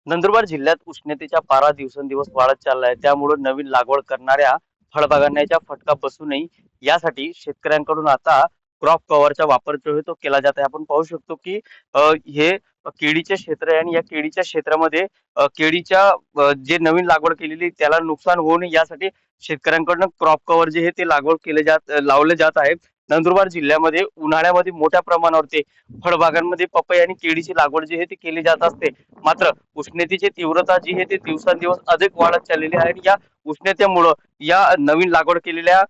नंदुरबार जिल्ह्यात उष्णतेचा पारा दिवसेंदिवस वाढत चालला आहे. त्यामुळे नवीन लागवड करणाऱ्या फळबागांना याचा फटका बसू नये यासाठी शेतकऱ्यांकडून आता क्रॉप कव्हरचा वापर जो आहे तो केला जात आहे. आपण पाहू शकतो की हे केळीचे क्षेत्र आहे आणि या केळीच्या क्षेत्रामध्ये केळीच्या जे नवीन लागवड केलेली त्याला नुकसान होऊ नये यासाठी शेतकऱ्यांकडून क्रॉप कव्हर जे आहे ते लागवड लावले जात आहे. नंदुरबार जिल्ह्यामध्ये उन्हाळ्यामध्ये मोठ्या प्रमाणावरती फळबागांमध्ये पपई आणि केळीची लागवड जी आहे ती केली जात असते. मात्र उष्णतेची तीव्रता जी आहे ती दिवसेंदिवस अधिक वाढत चाललेली आहे आणि या उष्णतेमुळं या नवीन लागवड केलेल्या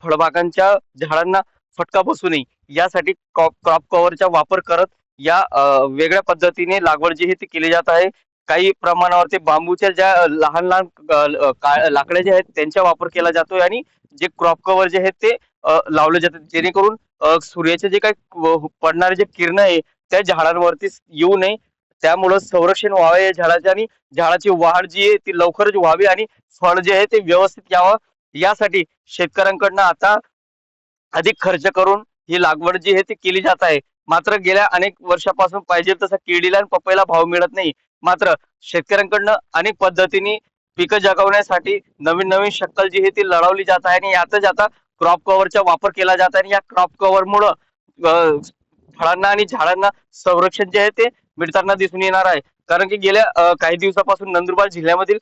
फळबागांच्या झाडांना फटका बसू नये यासाठी क्रॉप कव्हरचा वापर करत या वेगळ्या पद्धतीने लागवड जी आहे ती केली जात आहे. काही प्रमाणावर बांबूच्या ज्या लहान लहान लाकडे जे आहेत त्यांचा वापर केला जातोय आणि जे क्रॉप कव्हर जे आहेत ते लावले जातात जेणेकरून सूर्याचे जे काही पडणारे जे किरण आहे त्या झाडांवरती येऊ नये. त्यामुळं संरक्षण व्हावे या झाडाचे आणि झाडाची वाढ जी आहे ती लवकरच व्हावी आणि फळ जे आहे ते व्यवस्थित यावं यासाठी शेतकऱ्यांकडनं आता अधिक खर्च करून ही लागवड जी आहे ती केली जात आहे. मात्र गेल्या अनेक वर्षापासून पाहिजे तसा केळीला आणि पपईला भाव मिळत नाही. मात्र शेतकऱ्यांकडनं अनेक पद्धतीने पिकं जगवण्यासाठी नवीन नवीन शक्कल जी आहे ती लढवली जात आहे आणि यातच आता क्रॉप कव्हरचा वापर केला जात आहे आणि या क्रॉप कव्हर मुळे फळांना आणि झाडांना संरक्षण जे आहे ते मिळताना दिसून येणार आहे. कारण की गेल्या काही दिवसापासून नंदुरबार जिल्ह्यामधील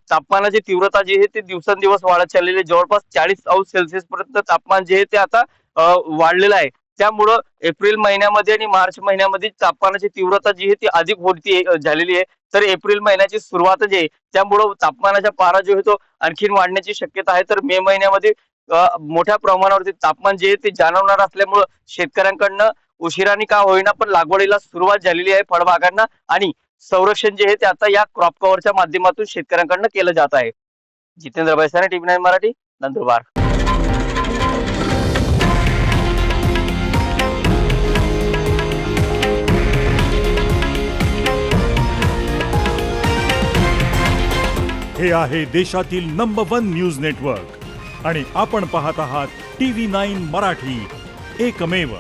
तापमानाची तीव्रता जी आहे ते दिवसेंदिवस वाढत चाललेली आहे. जवळपास 40° पर्यंत तापमान जे आहे ते आता वाढलेलं आहे. त्यामुळं एप्रिल महिन्यामध्ये आणि मार्च महिन्यामध्ये तापमानाची तीव्रता जी आहे ती अधिक होती झालेली आहे. तर एप्रिल महिन्याची सुरुवात जी आहे त्यामुळं तापमानाचा पारा जो आहे तो आणखीन वाढण्याची शक्यता आहे. तर मे महिन्यामध्ये मोठ्या प्रमाणावरती तापमान जे आहे ते जाणवणार असल्यामुळं शेतकऱ्यांकडनं उशिराने का होईना पण लागवडीला सुरुवात झालेली आहे फळबागांना आणि संरक्षण जे आहे ते आता या क्रॉप कव्हरच्या माध्यमातून शेतकऱ्यांकडनं केलं जात आहे. जितेंद्र बैसाने टीव्ही 9 मराठी नंदुरबार. हे आहे देशातील नंबर 1 न्यूज नेटवर्क आणि आपण पाहत आहात टीव्ही 9 मराठी, एकमेव.